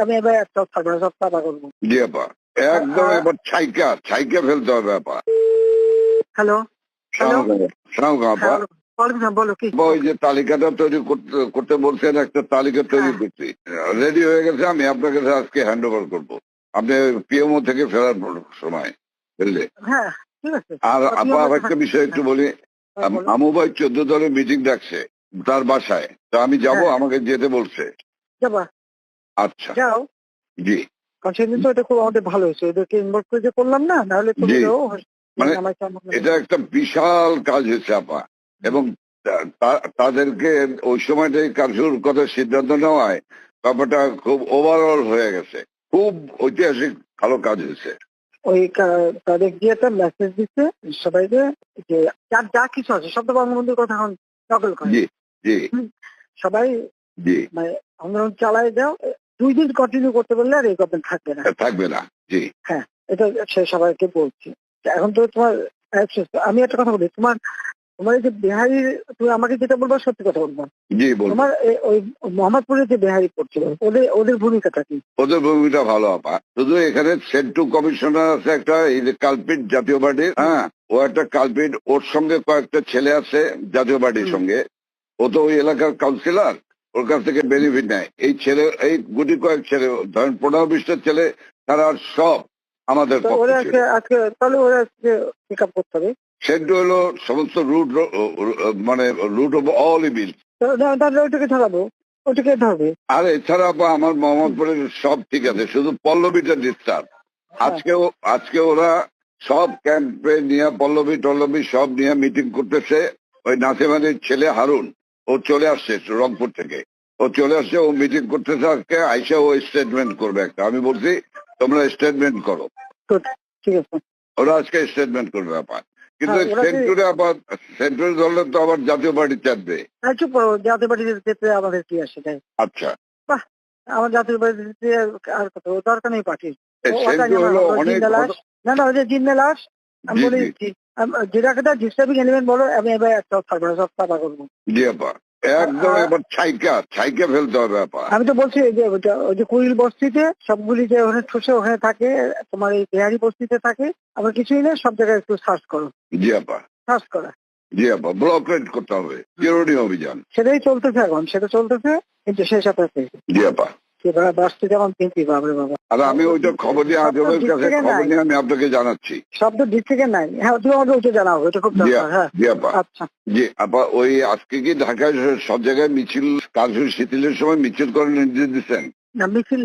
আমি এবার একটা থাকবো না, সব টাকা করবো। জি আপা, একদম এবার ছাইকা ফেলতে হবে আপা। হ্যালো হ্যালো, সালাম আপা। বলো কি? ওই যে তালিকাটা তৈরি করতে বলছেন, একটা তালিকা তৈরি করছি, রেডি হয়ে গেছে। আমি আপনার কাছে আজকে হ্যান্ড ওভার করবো, আপনি পিএমও থেকে ফেরার সময় বুঝলে। হ্যাঁ ঠিক আছে। আর আপা একটা বিষয় একটু বলি, আমু ভাই 14 দলের মিটিং ডাকছে তার বাসায়, তা আমি যাব, আমাকে যেতে বলছে। যাবা? আচ্ছা যাও। জি। কারণ সেদিন তো এটা খুব আমাদের ভালো হয়েছে, এদেরকে ইনভলভ করে যে করলাম না, নাহলে তুমি মানে এটা একটা বিশাল কাজ হয়েছে আপা। এবং তাদেরকে ওই সময়টাই কারফিউর কথা সিদ্ধান্ত নেওয়ায় ব্যাপারটা খুব ওভারঅল হয়ে গেছে, খুব ঐতিহাসিক ভালো কাজ হয়েছে। ওই তাদের গিয়ে একটা মেসেজ দিচ্ছে সবাইকে যে যার যা কিছু আছে সব তো বঙ্গবন্ধুর কথা এখন নকল করে। জি জি। সবাই জি মানে আন্দোলন চালাই দাও, 2 দিন কন্টিনিউ করতে পারলে আর এই গভর্নমেন্ট থাকবে না। থাকবে না। জি হ্যাঁ, এটা সে সবাইকে বলছি। এখন তো তোমার আমি একটা কথা বলি, তোমার এই যে বিহারি, তুমি আমাকে যেটা বলবো সত্যি কথা বলবো। জি বলবো। তোমার ওই মোহাম্মদপুরে যে বিহারি পড়ছিল, ওদের ভূমিকাটা কি? ওদের ভূমিকা ভালো আপা, শুধু এখানে সেন্টু কমিশনার আছে একটা, এই যে কালপিট জাতীয় পার্টির, হ্যাঁ ও একটা কালপিট, ওর সঙ্গে কয়েকটা ছেলে আছে জাতীয় পার্টির সঙ্গে, ও তো ওই এলাকার কাউন্সিলর, ওর কাছ থেকে বেনিফিট নেয়। এই ছেলে, এই গুটি কয়েক ছেলে, ধরেন 15-20টা ছেলে, তারা সব আমাদের তাহলে ওরা আজকে পিক আপ করতে হবে। সেন্টু হলো সমস্ত রুট, মানে রুট অফ অল ইভিল। তাহলে ওইটাকে ধরাবো, ওইটাকে ধরবে। আর এছাড়া আমার মোহাম্মদপুরের সব ঠিক আছে, শুধু পল্লবীটা ডিস্টার্ব। আজকে ওরা সব ক্যাম্পে নিয়ে পল্লবী সব নিয়ে মিটিং করতেছে। ওই নাসিমানের ছেলে হারুন, ও চলে আসছে রংপুর থেকে, ও চলে আসছে, ও মিটিং করতেছে আজকে, আইসা ও স্টেটমেন্ট করবে একটা। আমি বলছি তোমরা স্টেটমেন্ট করো, ঠিক আছে। ওরা আজকে স্টেটমেন্ট করবে আবার। কিন্তু সেন্ট্রাল ধরলে তো আবার জাতীয় পার্টি চাপবে। চুপ করো, জাতীয় পার্টিতে আমাদের কি আসে তাই? আচ্ছা, বাহ, আমার জাতীয় পার্টিতে আর কত দরকার নেই পার্টির। না ওই যে জিন্দালাস, আমি বলে দিচ্ছি, যেটাকে তো ডিস্টার্বিং এলিমেন্ট বলো, আমি এবার একটা থাকবো না, সব টাকা করবো। জি আপা, একদম এবার ছাইকা ফেলতে হবে আপা। আমি তো বলছি যে ওই যে কুড়িল বস্তিতে সবগুলি যে ওখানে ঠুসে ওখানে থাকে, তোমার এই বিহারি বস্তিতে থাকে, আবার কিছুই না, সব জায়গায় একটু সার্চ করো। জি আপা, সার্চ করা। জি আপা, ব্লক রেড করতে হবে, চিরুনি অভিযান। সেটাই চলতেছে এখন, সেটা চলতেছে, কিন্তু শেষ সাথে। জি আপা, আর আমি ওইটা খবর নিয়ে আজমের কাছে খবর নিয়ে আমি আপনাকে জানাচ্ছি। শব্দ ডিস্ট্রিক্টে নাই। হ্যাঁ, তুমি আমাকে ওইটা জানাও, এটা খুব দরকার। হ্যাঁ জি আপা। আচ্ছা জি আপা, ওই আজকে কি ঢাকায় সব জায়গায় মিছিল, কারফিউ শিথিলের সময় মিছিল করার নির্দেশ দিচ্ছেন? মিছিল